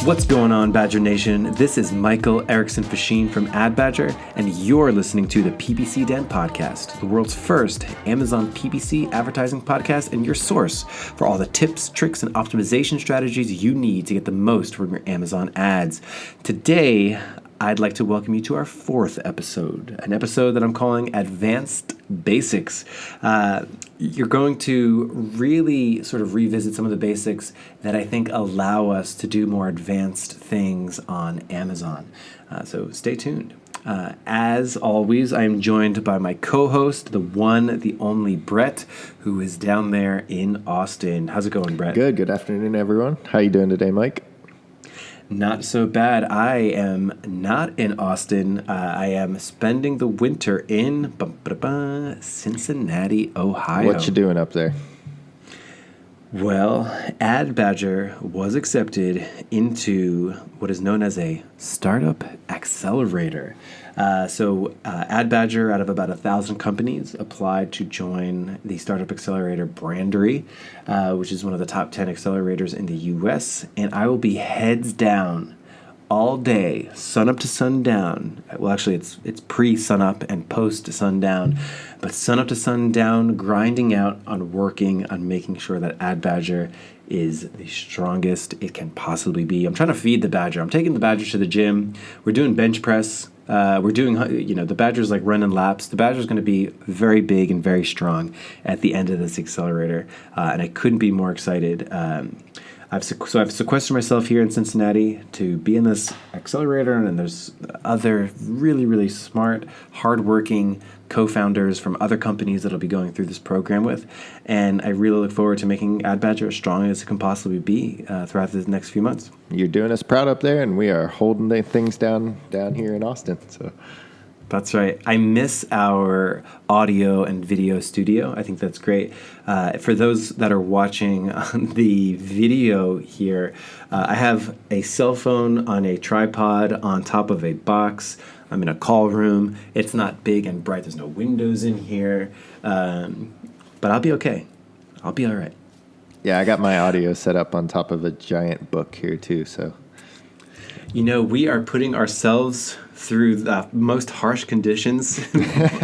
What's going on, Badger Nation? This is Michael Erickson Fasheen from Ad Badger, and you're listening to the PPC Den podcast, the world's first Amazon PPC advertising podcast and your source for all the tips, tricks, and optimization strategies you need to get the most from your Amazon ads. Today, I'd like to welcome you to our fourth episode, an episode that I'm calling Advanced Basics. You're going to really sort of revisit some of the basics that I think allow us to do more advanced things on Amazon. So stay tuned. As always, I am joined by my co-host, the one, the only Brett, who is down there in Austin. How's it going, Brett? Good afternoon, everyone. How you doing today, Mike? Not so bad. I am not in Austin. I am spending the winter in Cincinnati, Ohio. What you doing up there? Well, Ad Badger was accepted into what is known as a startup accelerator. Ad Badger, out of about 1,000 companies, applied to join the Startup Accelerator Brandery, which is one of the top 10 accelerators in the U.S., and I will be heads down all day, sun up to sundown. Well, actually, it's pre-sunup and post-sundown, but sun up to sundown, grinding out on working on making sure that Ad Badger is the strongest it can possibly be. I'm trying to feed the Badger. I'm taking the Badger to the gym. We're doing bench press. We're doing, the Badger's like running laps. The Badger's going to be very big and very strong at the end of this accelerator, and I couldn't be more excited. I've sequestered myself here in Cincinnati to be in this accelerator, and there's other really, really smart, hardworking co-founders from other companies that I'll be going through this program with, and I really look forward to making Ad Badger as strong as it can possibly be throughout the next few months. You're doing us proud up there, and we are holding things down here in Austin. So. That's right. I miss our audio and video studio. I think that's great. For those that are watching on the video here, I have a cell phone on a tripod on top of a box. I'm in a call room. It's not big and bright. There's no windows in here. But I'll be okay. I'll be all right. Yeah, I got my audio set up on top of a giant book here too, so. We are putting ourselves through the most harsh conditions,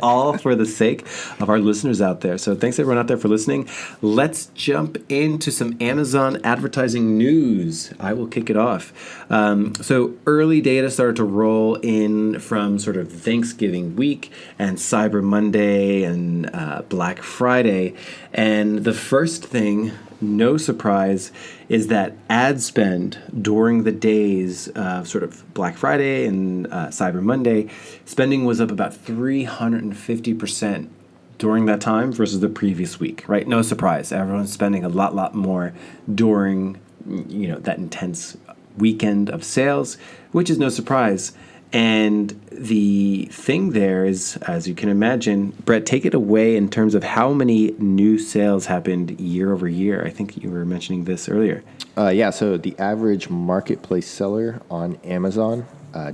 all for the sake of our listeners out there. So thanks everyone out there for listening. Let's jump into some Amazon advertising news. I will kick it off. So early data started to roll in from sort of Thanksgiving week and Cyber Monday and Black Friday. And the first thing, no surprise, is that ad spend during the days of sort of Black Friday and Cyber Monday, spending was up about 350% during that time versus the previous week, right? No surprise. Everyone's spending a lot more during, that intense weekend of sales, which is no surprise. And the thing there is, as you can imagine, Brett, take it away in terms of how many new sales happened year over year. I think you were mentioning this earlier. So the average marketplace seller on Amazon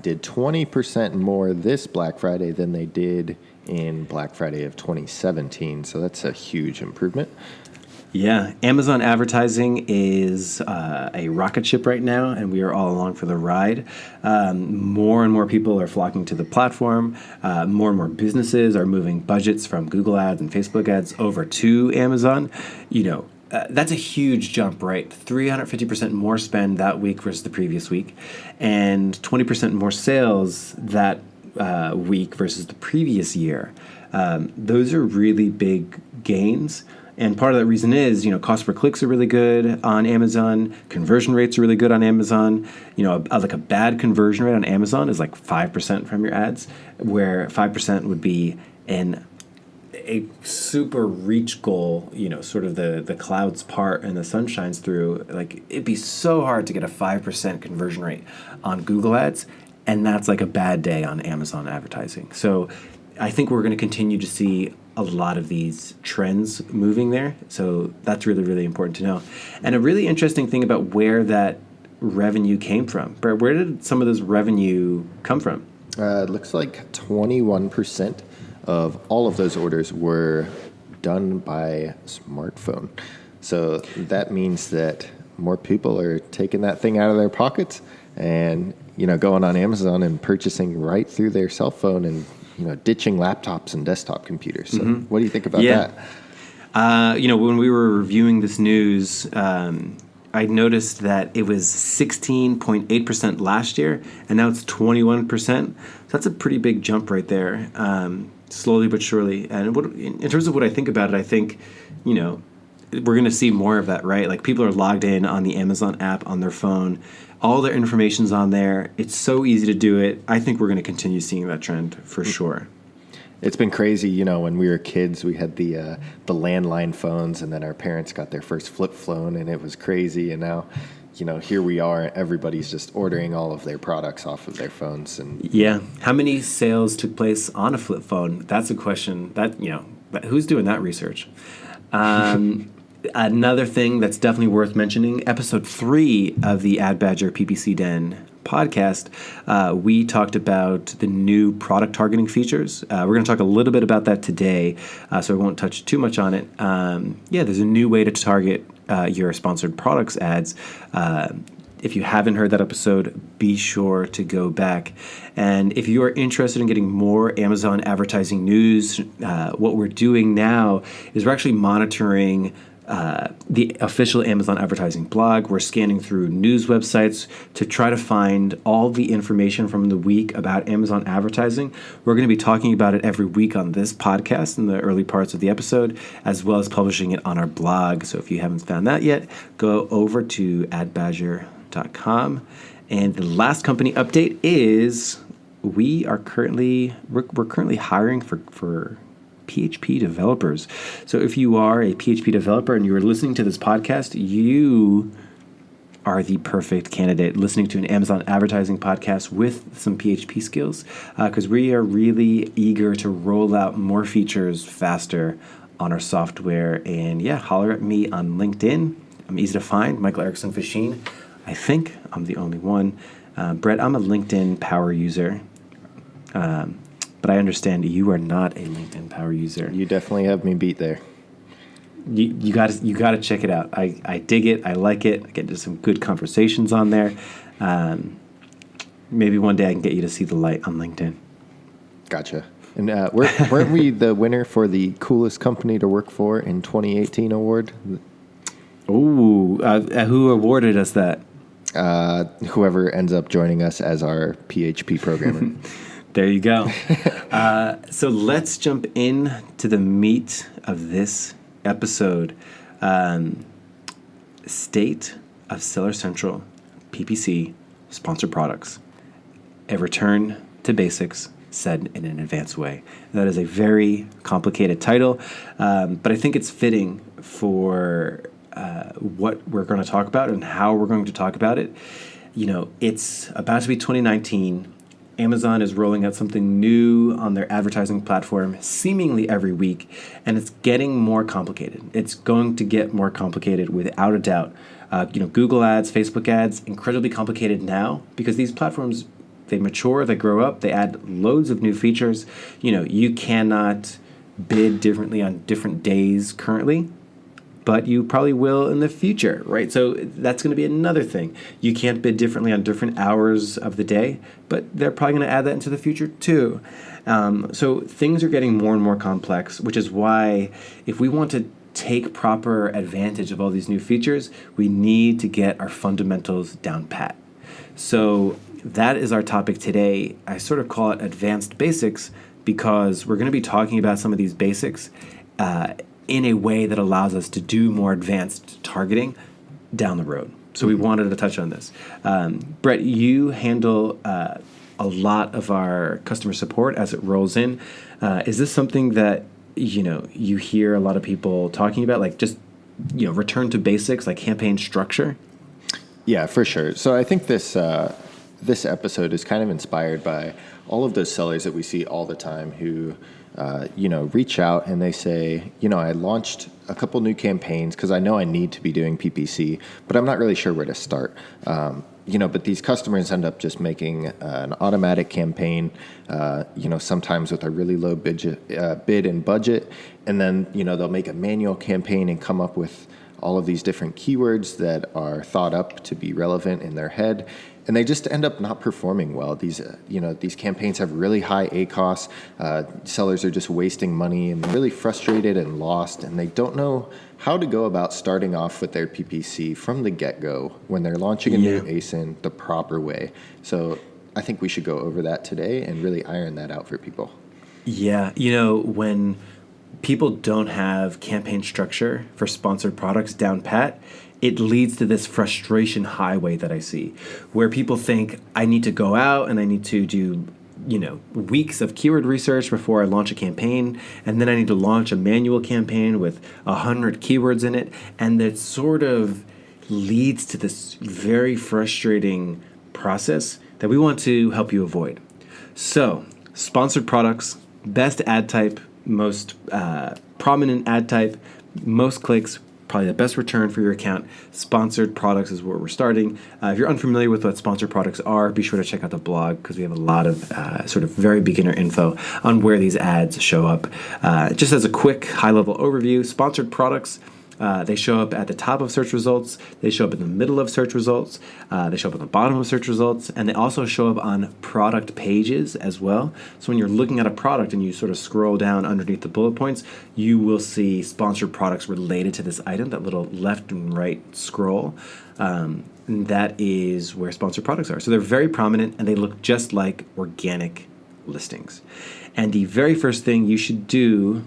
did 20% more this Black Friday than they did in Black Friday of 2017. So that's a huge improvement. Yeah, Amazon advertising is a rocket ship right now, and we are all along for the ride. More and more people are flocking to the platform. More and more businesses are moving budgets from Google ads and Facebook ads over to Amazon. That's a huge jump, right? 350% more spend that week versus the previous week, and 20% more sales that week versus the previous year. Those are really big gains. And part of that reason is, cost per clicks are really good on Amazon. Conversion rates are really good on Amazon. Like a bad conversion rate on Amazon is like 5% from your ads, where 5% would be a super reach goal, sort of the clouds part and the sun shines through. Like, it'd be so hard to get a 5% conversion rate on Google ads, and that's like a bad day on Amazon advertising. So I think we're going to continue to see a lot of these trends moving there. So that's really, really important to know. And a really interesting thing about where that revenue came from. Where did some of this revenue come from? It looks like 21% of all of those orders were done by smartphone. So that means that more people are taking that thing out of their pockets and, going on Amazon and purchasing right through their cell phone and, ditching laptops and desktop computers. So what do you think about that? When we were reviewing this news, I noticed that it was 16.8% last year, and now it's 21%. So that's a pretty big jump right there, slowly but surely. And in terms of what I think about it, I think, we're going to see more of that, right? Like people are logged in on the Amazon app on their phone. All their information's on there. It's so easy to do it. I think we're going to continue seeing that trend for sure. It's been crazy, when we were kids, we had the landline phones, and then our parents got their first flip phone, and it was crazy. And now, here we are. Everybody's just ordering all of their products off of their phones. And yeah, how many sales took place on a flip phone? That's a question. Who's doing that research? Another thing that's definitely worth mentioning: episode 3 of the Ad Badger PPC Den podcast, we talked about the new product targeting features. We're going to talk a little bit about that today, so I won't touch too much on it. There's a new way to target your sponsored products ads. If you haven't heard that episode, be sure to go back. And if you are interested in getting more Amazon advertising news, what we're doing now is we're actually monitoring the official Amazon advertising blog. We're scanning through news websites to try to find all the information from the week about Amazon advertising. We're going to be talking about it every week on this podcast in the early parts of the episode, as well as publishing it on our blog. So if you haven't found that yet, go over to adbadger.com. And the last company update is we're currently hiring for PHP developers. So if you are a PHP developer and you are listening to this podcast, you are the perfect candidate listening to an Amazon advertising podcast with some PHP skills, because we are really eager to roll out more features faster on our software. And holler at me on LinkedIn. I'm easy to find, Michael Erickson Fasheen. I think I'm the only one. Brett, I'm a LinkedIn power user. But I understand you are not a LinkedIn power user. You definitely have me beat there. You got to check it out. I dig it. I like it. I get into some good conversations on there. Maybe one day I can get you to see the light on LinkedIn. Gotcha. And weren't we the winner for the coolest company to work for in 2018 award? Ooh, who awarded us that? Whoever ends up joining us as our PHP programmer. There you go. So let's jump in to the meat of this episode. State of Seller Central, PPC, sponsored products. A return to basics said in an advanced way. That is a very complicated title, but I think it's fitting for what we're going to talk about and how we're going to talk about it. It's about to be 2019. Amazon is rolling out something new on their advertising platform seemingly every week, and it's getting more complicated. It's going to get more complicated without a doubt. Google ads, Facebook ads, incredibly complicated now because these platforms, they mature, they grow up, they add loads of new features. You cannot bid differently on different days currently, but you probably will in the future, right? So that's going to be another thing. You can't bid differently on different hours of the day, but they're probably going to add that into the future too. So things are getting more and more complex, which is why if we want to take proper advantage of all these new features, we need to get our fundamentals down pat. So that is our topic today. I sort of call it advanced basics because we're going to be talking about some of these basics in a way that allows us to do more advanced targeting down the road. So we wanted to touch on this. Brett, you handle a lot of our customer support as it rolls in. Is this something that you hear a lot of people talking about, like just return to basics, like campaign structure? Yeah, for sure. So I think this episode is kind of inspired by all of those sellers that we see all the time who reach out and they say, I launched a couple new campaigns because I know I need to be doing PPC, but I'm not really sure where to start. But these customers end up just making an automatic campaign, sometimes with a really low bid and budget. And then, they'll make a manual campaign and come up with all of these different keywords that are thought up to be relevant in their head, and they just end up not performing well. These campaigns have really high ACoS. Sellers are just wasting money and really frustrated and lost, and they don't know how to go about starting off with their PPC from the get-go when they're launching a new ASIN the proper way. So I think we should go over that today and really iron that out for people. Yeah, when people don't have campaign structure for sponsored products down pat, it leads to this frustration highway that I see, where people think I need to go out and I need to do weeks of keyword research before I launch a campaign, and then I need to launch a manual campaign with 100 keywords in it, and it sort of leads to this very frustrating process that we want to help you avoid. So, sponsored products, best ad type, most prominent ad type, most clicks, probably the best return for your account. Sponsored products is where we're starting. If you're unfamiliar with what sponsored products are, be sure to check out the blog because we have a lot of sort of very beginner info on where these ads show up. Just as a quick high-level overview, sponsored products, they show up at the top of search results, they show up in the middle of search results, they show up at the bottom of search results, and they also show up on product pages as well. So when you're looking at a product and you sort of scroll down underneath the bullet points, you will see sponsored products related to this item, that little left and right scroll. And that is where sponsored products are. So they're very prominent and they look just like organic listings. And the very first thing you should do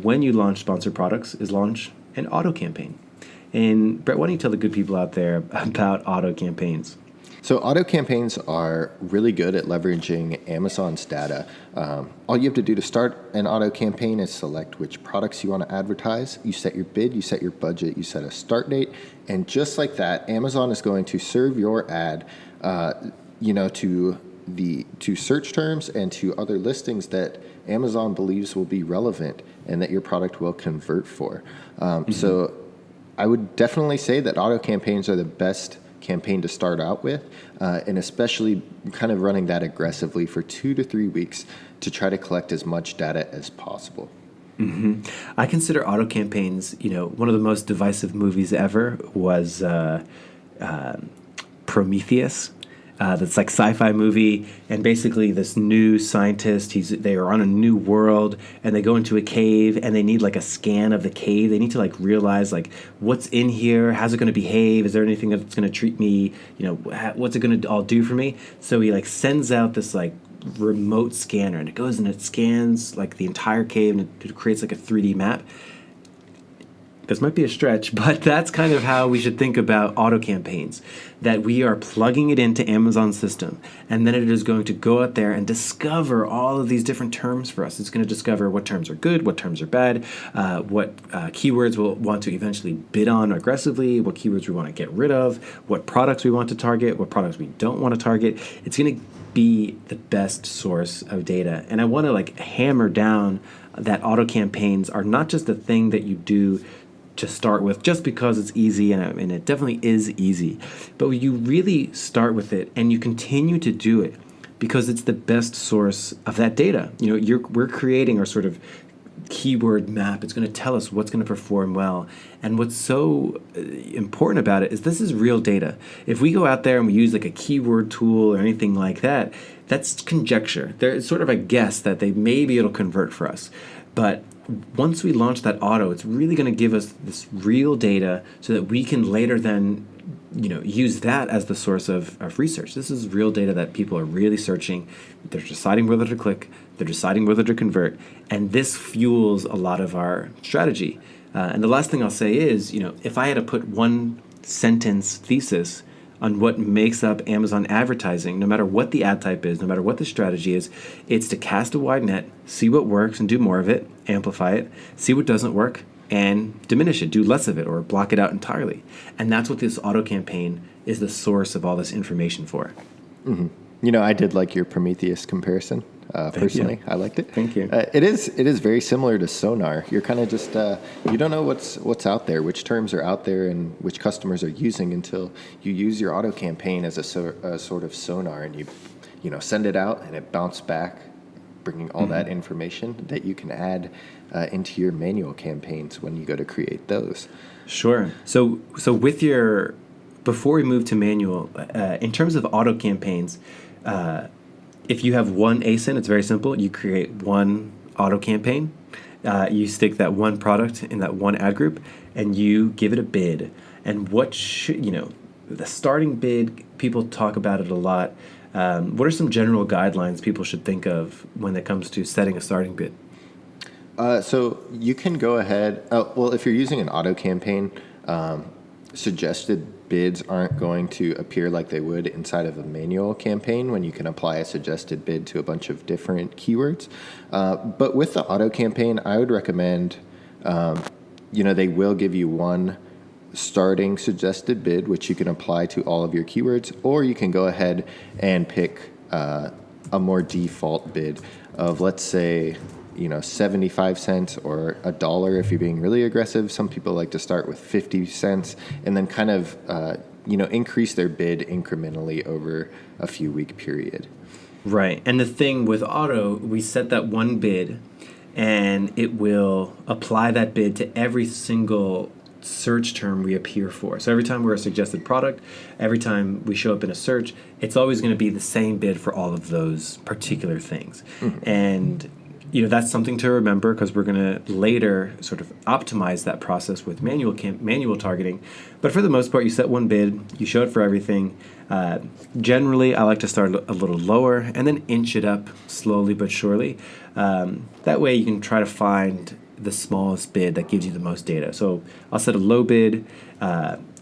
when you launch sponsored products is launch an auto campaign. And Brett, why don't you tell the good people out there about auto campaigns? So auto campaigns are really good at leveraging Amazon's data. All you have to do to start an auto campaign is select which products you want to advertise. You set your bid, you set your budget, you set a start date, and just like that, Amazon is going to serve your ad, to search terms and to other listings that Amazon believes will be relevant and that your product will convert for. So I would definitely say that auto campaigns are the best campaign to start out with, and especially kind of running that aggressively for 2 to 3 weeks to try to collect as much data as possible. Mm-hmm. I consider auto campaigns, one of the most divisive movies ever was Prometheus. That's like sci-fi movie, and basically this new scientist, they are on a new world, and they go into a cave, and they need like a scan of the cave. They need to like realize like what's in here, how's it going to behave, is there anything that's going to treat me, what's it going to all do for me? So he like sends out this like remote scanner, and it goes and it scans like the entire cave, and it creates like a 3D map. This might be a stretch, but that's kind of how we should think about auto campaigns, that we are plugging it into Amazon's system, and then it is going to go out there and discover all of these different terms for us. It's going to discover what terms are good, what terms are bad, what keywords we'll want to eventually bid on aggressively, what keywords we want to get rid of, what products we want to target, what products we don't want to target. It's going to be the best source of data. And I want to like hammer down that auto campaigns are not just a thing that you do to start with just because it's easy, and it definitely is easy, but you really start with it and you continue to do it because it's the best source of that data. We're creating our sort of keyword map. It's going to tell us what's going to perform well, and what's so important about it is this is real data. If we go out there and we use like a keyword tool or anything like that, that's conjecture. There's sort of a guess that maybe it'll convert for us, but once we launch that auto, it's really going to give us this real data so that we can later then, use that as the source of research. This is real data that people are really searching. They're deciding whether to click. They're deciding whether to convert. And this fuels a lot of our strategy. And the last thing I'll say is, if I had to put one sentence thesis on what makes up Amazon advertising, no matter what the ad type is, no matter what the strategy is, it's to cast a wide net, see what works and do more of it, amplify it, see what doesn't work, and diminish it, do less of it, or block it out entirely. And that's what this auto campaign is the source of all this information for. Mm-hmm. I did like your Prometheus comparison. Personally, I liked it. Thank you. It is very similar to Sonar. You're kind of just you don't know what's out there, which terms are out there, and which customers are using until you use your auto campaign as a sort of sonar, and you send it out, and it bounces back bringing all that information that you can add into your manual campaigns when you go to create those. Sure. So with your, before we move to manual, in terms of auto campaigns, if you have one ASIN, it's very simple. You create one auto campaign. You stick that one product in that one ad group, and you give it a bid. And what should, the starting bid, people talk about it a lot. What are some general guidelines people should think of when it comes to setting a starting bid? So you can go ahead. Well, if you're using an auto campaign, suggested bids aren't going to appear like they would inside of a manual campaign when you can apply a suggested bid to a bunch of different keywords. But with the auto campaign, I would recommend, they will give you one starting suggested bid, which you can apply to all of your keywords, or you can go ahead and pick a more default bid of, let's say, 75 cents or $1 if you're being really aggressive. Some people like to start with 50 cents and then kind of, increase their bid incrementally over a few week period. Right. And the thing with auto, we set that one bid and it will apply that bid to every single search term we appear for. So every time we're a suggested product, every time we show up in a search, it's always going to be the same bid for all of those particular things. Mm-hmm. And that's something to remember, because we're going to later sort of optimize that process with manual targeting. But for the most part, you set one bid, you show it for everything. Generally, I like to start a little lower and then inch it up slowly but surely. That way you can try to find the smallest bid that gives you the most data. So I'll set a low bid,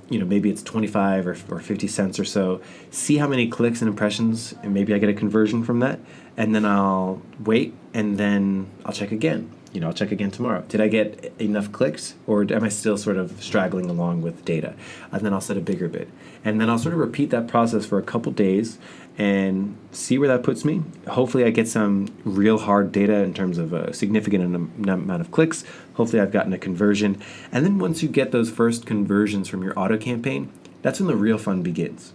maybe it's 25 or 50 cents or so. See how many clicks and impressions, and maybe I get a conversion from that. And then I'll wait, and then I'll check again. I'll check again tomorrow. Did I get enough clicks, or am I still sort of straggling along with data? And then I'll set a bigger bid. And then I'll sort of repeat that process for a couple days and see where that puts me. Hopefully I get some real hard data in terms of a significant amount of clicks. Hopefully I've gotten a conversion. And then once you get those first conversions from your auto campaign, that's when the real fun begins.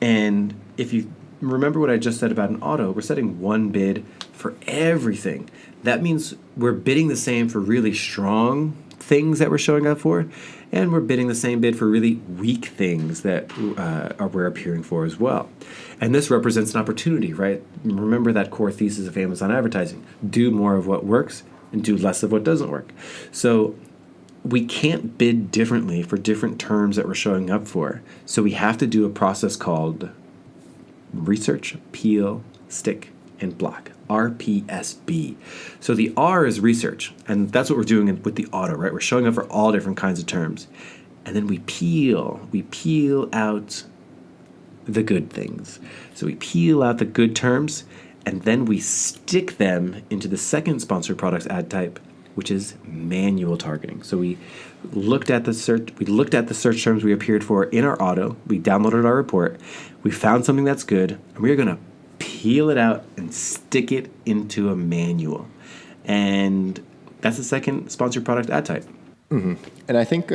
And if you remember what I just said about an auto, we're setting one bid for everything. That means we're bidding the same for really strong things that we're showing up for, and we're bidding the same bid for really weak things that we're appearing for as well. And this represents an opportunity, right? Remember that core thesis of Amazon advertising. Do more of what works and do less of what doesn't work. So we can't bid differently for different terms that we're showing up for. So we have to do a process called research, peel, stick, and block. RPSB. So the R is research, and that's what we're doing with the auto, right? We're showing up for all different kinds of terms. And then we peel out the good things. So we peel out the good terms, and then we stick them into the second sponsored products ad type, which is manual targeting. So we looked at the search terms we appeared for in our auto, we downloaded our report, we found something that's good, and we're going to peel it out and stick it into a manual. And that's the second sponsored product ad type. Mm-hmm. And I think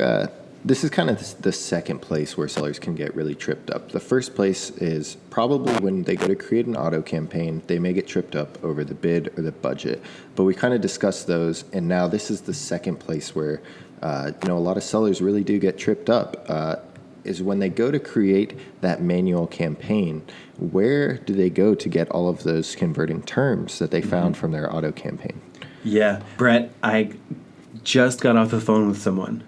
this is kind of the second place where sellers can get really tripped up. The first place is probably when they go to create an auto campaign, they may get tripped up over the bid or the budget. But we kind of discussed those, and now this is the second place where a lot of sellers really do get tripped up. Is when they go to create that manual campaign, where do they go to get all of those converting terms that they found from their auto campaign? Yeah, Brett, I just got off the phone with someone.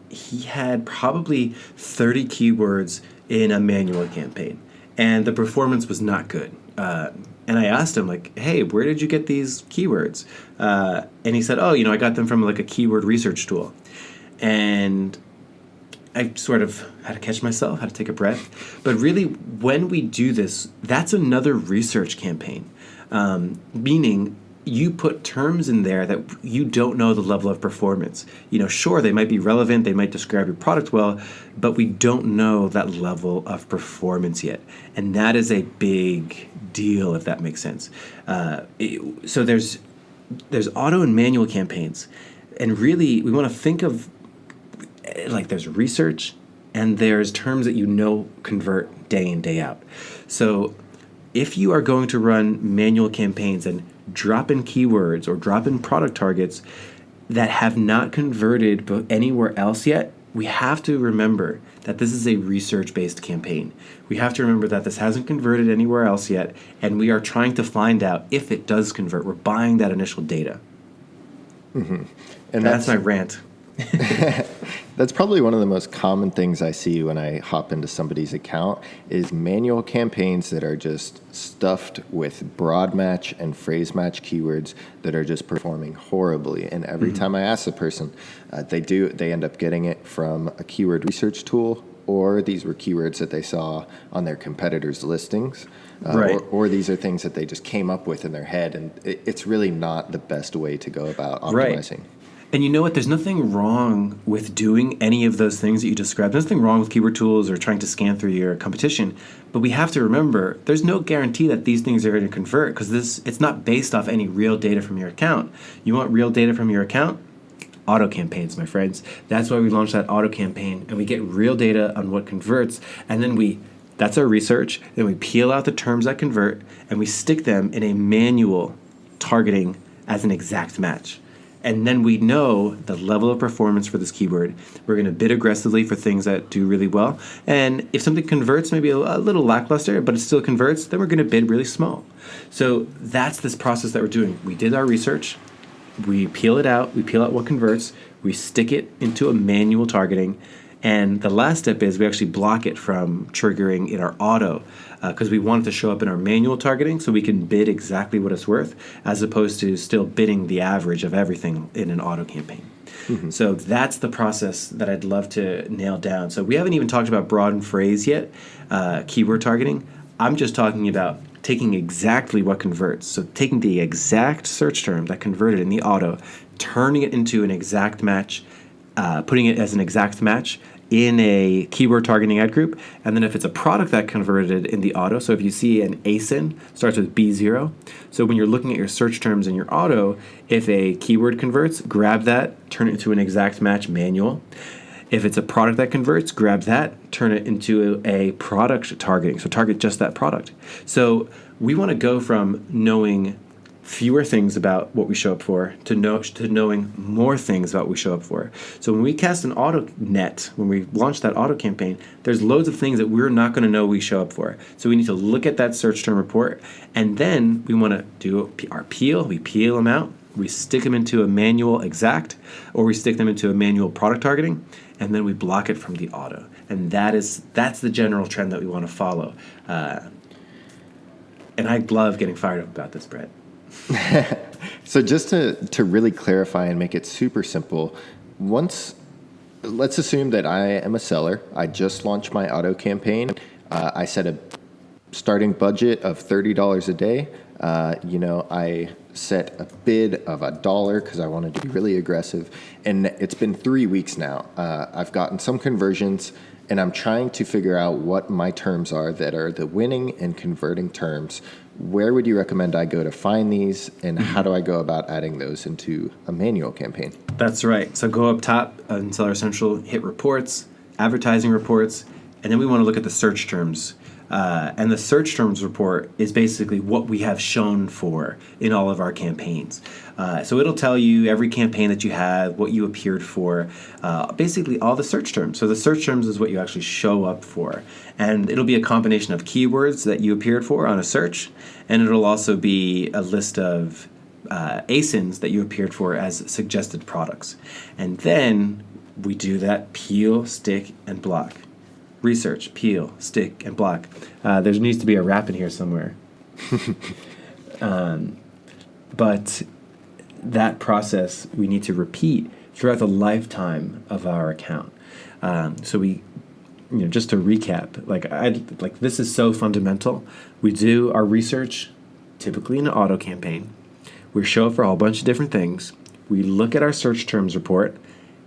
He had probably 30 keywords in a manual campaign, and the performance was not good. And I asked him, hey, where did you get these keywords? And he said, I got them from a keyword research tool. And I sort of had to catch myself, had to take a breath. But really, when we do this, that's another research campaign, meaning you put terms in there that you don't know the level of performance. Sure, they might be relevant, they might describe your product well, but we don't know that level of performance yet. And that is a big deal, if that makes sense. So there's auto and manual campaigns. And really, we want to think of there's research and there's terms that convert day in, day out. So if you are going to run manual campaigns and drop in keywords or drop in product targets that have not converted anywhere else yet, we have to remember that this is a research-based campaign. We have to remember that this hasn't converted anywhere else yet, and we are trying to find out if it does convert. We're buying that initial data. Mm-hmm. And that's my rant. That's probably one of the most common things I see when I hop into somebody's account is manual campaigns that are just stuffed with broad match and phrase match keywords that are just performing horribly. And every time I ask the person, they end up getting it from a keyword research tool, or these were keywords that they saw on their competitors' listings, right. or these are things that they just came up with in their head, and it's really not the best way to go about optimizing. Right. And you know what? There's nothing wrong with doing any of those things that you described. There's nothing wrong with keyword tools or trying to scan through your competition. But we have to remember, there's no guarantee that these things are going to convert because it's not based off any real data from your account. You want real data from your account? Auto campaigns, my friends. That's why we launched that auto campaign, and we get real data on what converts, and then that's our research. Then we peel out the terms that convert, and we stick them in a manual targeting as an exact match. And then we know the level of performance for this keyword. We're going to bid aggressively for things that do really well. And if something converts maybe a little lackluster, but it still converts, then we're going to bid really small. So that's this process that we're doing. We did our research. We peel it out. We peel out what converts. We stick it into a manual targeting. And the last step is we actually block it from triggering in our auto because we want it to show up in our manual targeting so we can bid exactly what it's worth as opposed to still bidding the average of everything in an auto campaign. Mm-hmm. So that's the process that I'd love to nail down. So we haven't even talked about broad and phrase yet, keyword targeting. I'm just talking about taking exactly what converts. So taking the exact search term that converted in the auto, turning it into an exact match, putting it as an exact match in a keyword targeting ad group. And then if it's a product that converted in the auto, so if you see an ASIN starts with B0, so when you're looking at your search terms in your auto, if a keyword converts, grab that, turn it into an exact match manual. If it's a product that converts, grab that, turn it into a product targeting. So target just that product. So we want to go from knowing fewer things about what we show up for to knowing more things about what we show up for. So when we cast an auto net, when we launch that auto campaign, there's loads of things that we're not going to know we show up for. So we need to look at that search term report, and then we want to do our peel. We peel them out. We stick them into a manual exact, or we stick them into a manual product targeting, and then we block it from the auto. And that's the general trend that we want to follow. And I love getting fired up about this, Brett. So just to really clarify and make it super simple, let's assume that I am a seller. I just launched my auto campaign. I set a starting budget of $30 a day. I set a bid of $1 because I wanted to be really aggressive. And it's been 3 weeks now. I've gotten some conversions, and I'm trying to figure out what my terms are that are the winning and converting terms. Where would you recommend I go to find these, and how do I go about adding those into a manual campaign? That's right. So go up top in Seller Central, hit reports, advertising reports, and then we want to look at the search terms. And the search terms report is basically what we have shown for in all of our campaigns. So it'll tell you every campaign that you had, what you appeared for, basically all the search terms. So the search terms is what you actually show up for. And it'll be a combination of keywords that you appeared for on a search, and it'll also be a list of ASINs that you appeared for as suggested products. And then we do that peel, stick, and block. Research, peel, stick, and block. There needs to be a wrap in here somewhere. But that process we need to repeat throughout the lifetime of our account. So we, just to recap, this is so fundamental. We do our research, typically in an auto campaign. We show up for a whole bunch of different things. We look at our search terms report,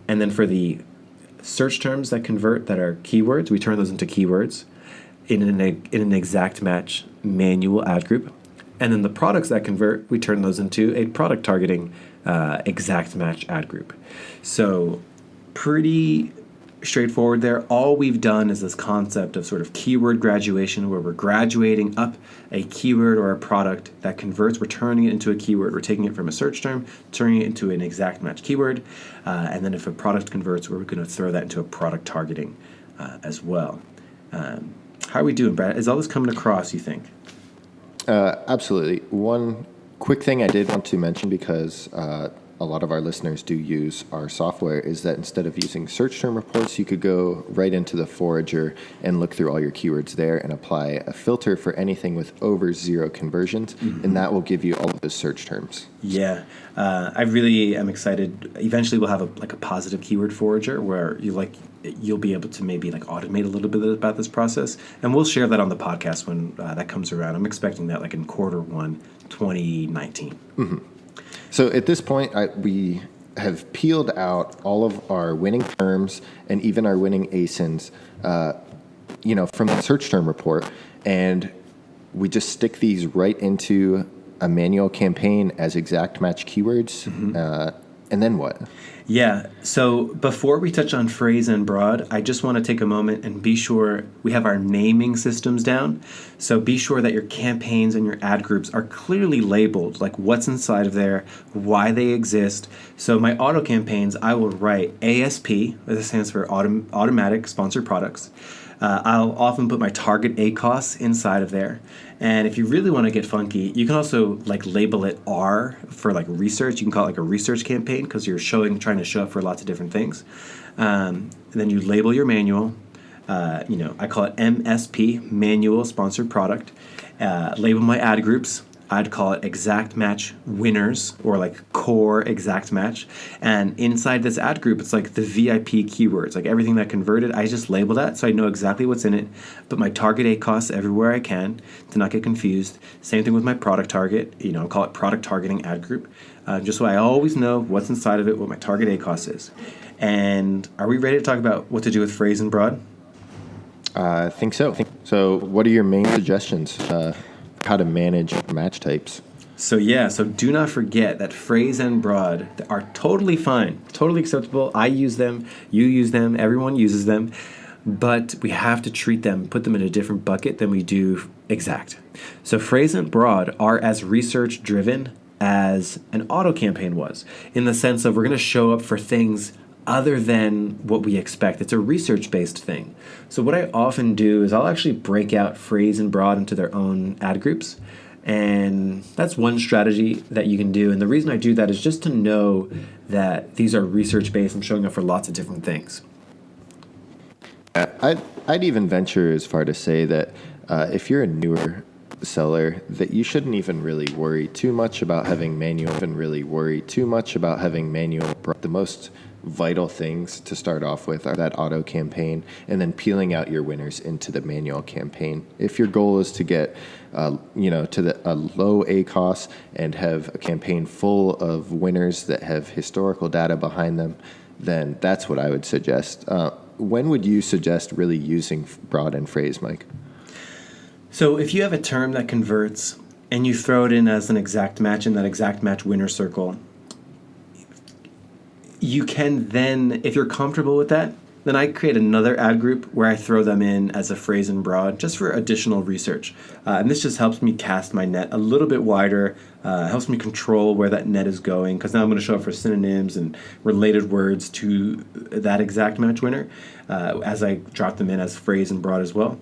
and then for the search terms that convert that are keywords, we turn those into keywords in an exact match manual ad group. And then the products that convert, we turn those into a product targeting exact match ad group. So pretty straightforward there. All we've done is this concept of sort of keyword graduation, where we're graduating up a keyword or a product that converts. We're turning it into a keyword. We're taking it from a search term, turning it into an exact match keyword. And then if a product converts, we're going to throw that into a product targeting as well. How are we doing, Brad? Is all this coming across, you think? Absolutely. One quick thing I did want to mention, because a lot of our listeners do use our software, is that instead of using search term reports, you could go right into the Forager and look through all your keywords there and apply a filter for anything with over 0 conversions, and that will give you all of those search terms. Yeah, I really am excited. Eventually, we'll have a positive keyword forager where you'll be able to maybe automate a little bit about this process, and we'll share that on the podcast when that comes around. I'm expecting that in Q1 2019. So at this point, we have peeled out all of our winning terms and even our winning ASINs, from the search term report, and we just stick these right into a manual campaign as exact match keywords. And then what? Yeah. So before we touch on phrase and broad, I just want to take a moment and be sure we have our naming systems down. So be sure that your campaigns and your ad groups are clearly labeled, like what's inside of there, why they exist. So my auto campaigns, I will write ASP, that stands for Automatic Sponsored Products. I'll often put my target ACOS inside of there. And if you really want to get funky, you can also label it R for research. You can call it a research campaign because you're trying to show up for lots of different things. And then you label your manual. I call it MSP, Manual Sponsored Product. Label my ad groups. I'd call it exact match winners, or core exact match. And inside this ad group, it's the VIP keywords, everything that converted. I just label that so I know exactly what's in it. But my target ACOS everywhere I can to not get confused. Same thing with my product target. I'll call it product targeting ad group, just so I always know what's inside of it, what my target ACOS is. And are we ready to talk about what to do with phrase and broad? I think so. So what are your main suggestions? How to manage match types? So do not forget that phrase and broad are totally fine, totally acceptable. I use them, you use them, everyone uses them, but we have to treat them, put them in a different bucket than we do exact. So phrase and broad are as research driven as an auto campaign was, in the sense of we're going to show up for things other than what we expect. It's a research-based thing. So what I often do is I'll actually break out phrase and broad into their own ad groups. And that's one strategy that you can do. And the reason I do that is just to know that these are research-based and showing up for lots of different things. I'd even venture as far to say that if you're a newer seller, that you shouldn't even really worry too much about having manual, The most vital things to start off with are that auto campaign and then peeling out your winners into the manual campaign. If your goal is to get to a low ACOS and have a campaign full of winners that have historical data behind them, then that's what I would suggest. When would you suggest really using broad and phrase, Mike? So if you have a term that converts and you throw it in as an exact match in that exact match winner circle, you can then, if you're comfortable with that, then I create another ad group where I throw them in as a phrase and broad just for additional research. And this just helps me cast my net a little bit wider, helps me control where that net is going, because now I'm going to show up for synonyms and related words to that exact match winner as I drop them in as phrase and broad as well.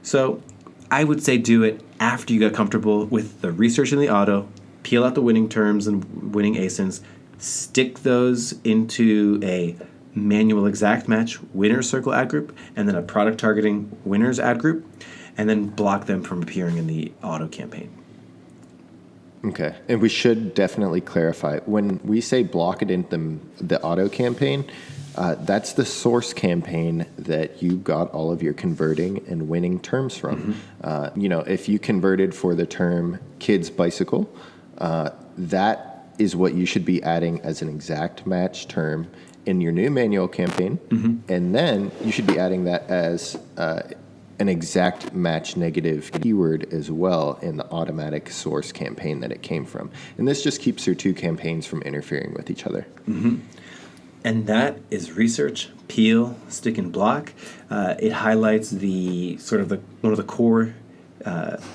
So I would say do it after you get comfortable with the research in the auto, peel out the winning terms and winning ASINs, stick those into a manual exact match winners circle ad group, and then a product targeting winners ad group, and then block them from appearing in the auto campaign. Okay. And we should definitely clarify, when we say block it in the auto campaign, that's the source campaign that you got all of your converting and winning terms from. If you converted for the term kids bicycle, that is what you should be adding as an exact match term in your new manual campaign. And then you should be adding that as an exact match negative keyword as well in the automatic source campaign that it came from. And this just keeps your two campaigns from interfering with each other. And that is research, peel, stick, and block. It highlights the sort of one of the core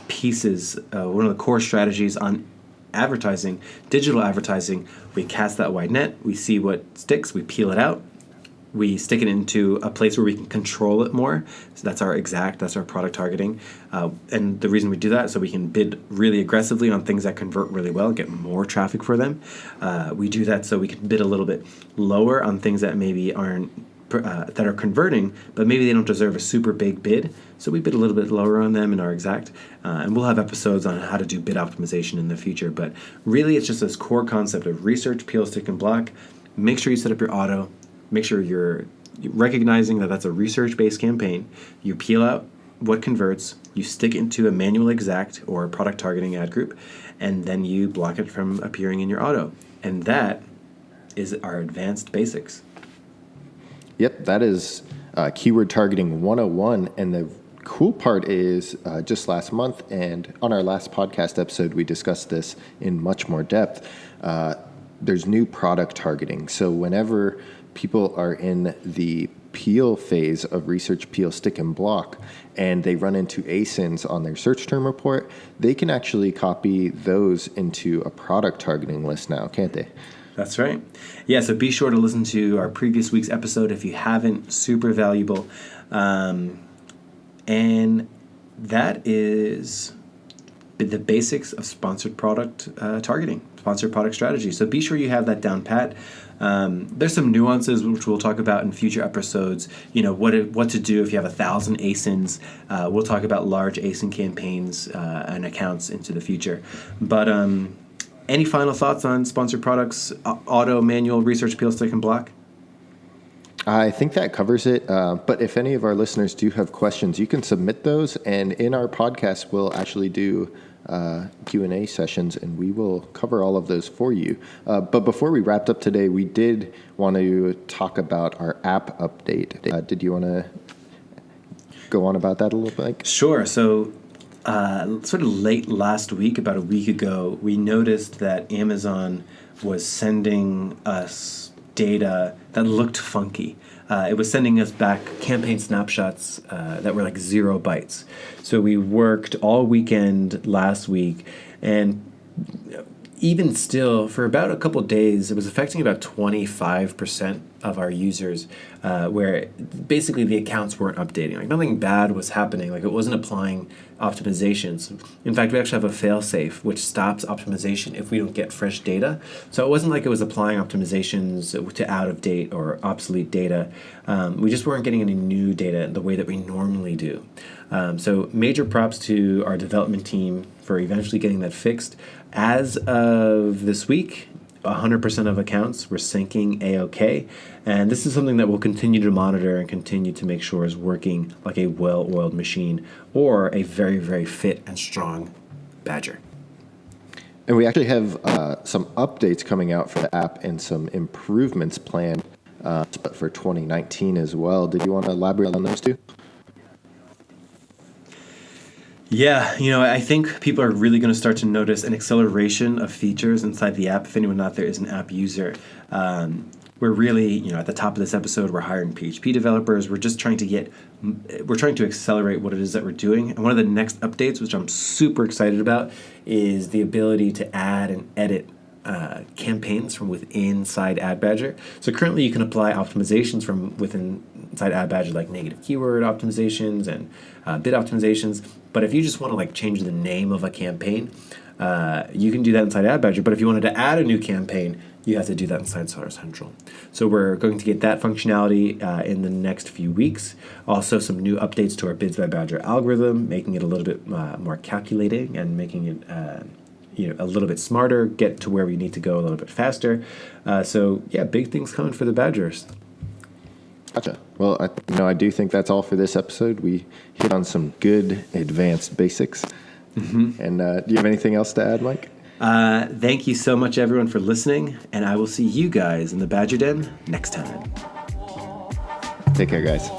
pieces, one of the core strategies on advertising, digital advertising. We cast that wide net, we see what sticks, we peel it out, we stick it into a place where we can control it more. So that's our product targeting. And the reason we do that is so we can bid really aggressively on things that convert really well, get more traffic for them. We do that so we can bid a little bit lower on things that maybe aren't, that are converting, but maybe they don't deserve a super big bid. So we bid a little bit lower on them in our exact. And we'll have episodes on how to do bid optimization in the future. But really, it's just this core concept of research, peel, stick, and block. Make sure you set up your auto. Make sure you're recognizing that that's a research-based campaign. You peel out what converts, you stick it into a manual exact or a product targeting ad group, and then you block it from appearing in your auto. And that is our advanced basics. Yep, that is keyword targeting 101. And the cool part is just last month and on our last podcast episode, we discussed this in much more depth. There's new product targeting. So whenever people are in the peel phase of research, peel, stick, and block, and they run into ASINs on their search term report, they can actually copy those into a product targeting list now, can't they? That's right. Yeah, so be sure to listen to our previous week's episode if you haven't. Super valuable. And that is the basics of sponsored product targeting, sponsored product strategy. So be sure you have that down pat. There's some nuances which we'll talk about in future episodes. You know, what to do if you have 1,000 ASINs. We'll talk about large ASIN campaigns and accounts into the future. But any final thoughts on sponsored products, auto, manual, research, peel, stick, and block? I think that covers it. But if any of our listeners do have questions, you can submit those. And in our podcast, we'll actually do Q&A sessions, and we will cover all of those for you. But before we wrapped up today, we did want to talk about our app update. Did you want to go on about that a little bit, Mike? Sure. So sort of late last week, about a week ago, we noticed that Amazon was sending us data that looked funky. It was sending us back campaign snapshots that were like 0 bytes. So we worked all weekend last week, and even still, for about a couple of days, it was affecting about 25% of our users, where basically the accounts weren't updating. Like nothing bad was happening. Like it wasn't applying optimizations. In fact, we actually have a fail-safe which stops optimization if we don't get fresh data. So it wasn't like it was applying optimizations to out-of-date or obsolete data. We just weren't getting any new data the way that we normally do. So major props to our development team for eventually getting that fixed. As of this week, 100% of accounts were syncing A-OK, and this is something that we'll continue to monitor and continue to make sure is working like a well-oiled machine or a very, very fit and strong Badger. And we actually have some updates coming out for the app and some improvements planned for 2019 as well. Did you want to elaborate on those two? Yeah, I think people are really going to start to notice an acceleration of features inside the app. If anyone out there is an app user, we're really, at the top of this episode, we're hiring PHP developers. We're just trying to accelerate what it is that we're doing. And one of the next updates, which I'm super excited about, is the ability to add and edit campaigns from inside Ad Badger. So currently you can apply optimizations from inside Ad Badger, like negative keyword optimizations and bid optimizations. But if you just want to change the name of a campaign, you can do that inside Ad Badger. But if you wanted to add a new campaign, you have to do that inside Seller Central. So we're going to get that functionality in the next few weeks. Also, some new updates to our Bids by Badger algorithm, making it a little bit more calculating and making it a little bit smarter, get to where we need to go a little bit faster. So big things coming for the Badgers. Gotcha. Well, I do think that's all for this episode. We hit on some good advanced basics. Mm-hmm. And do you have anything else to add, Mike? Thank you so much, everyone, for listening, and I will see you guys in the Badger Den next time. Take care, guys.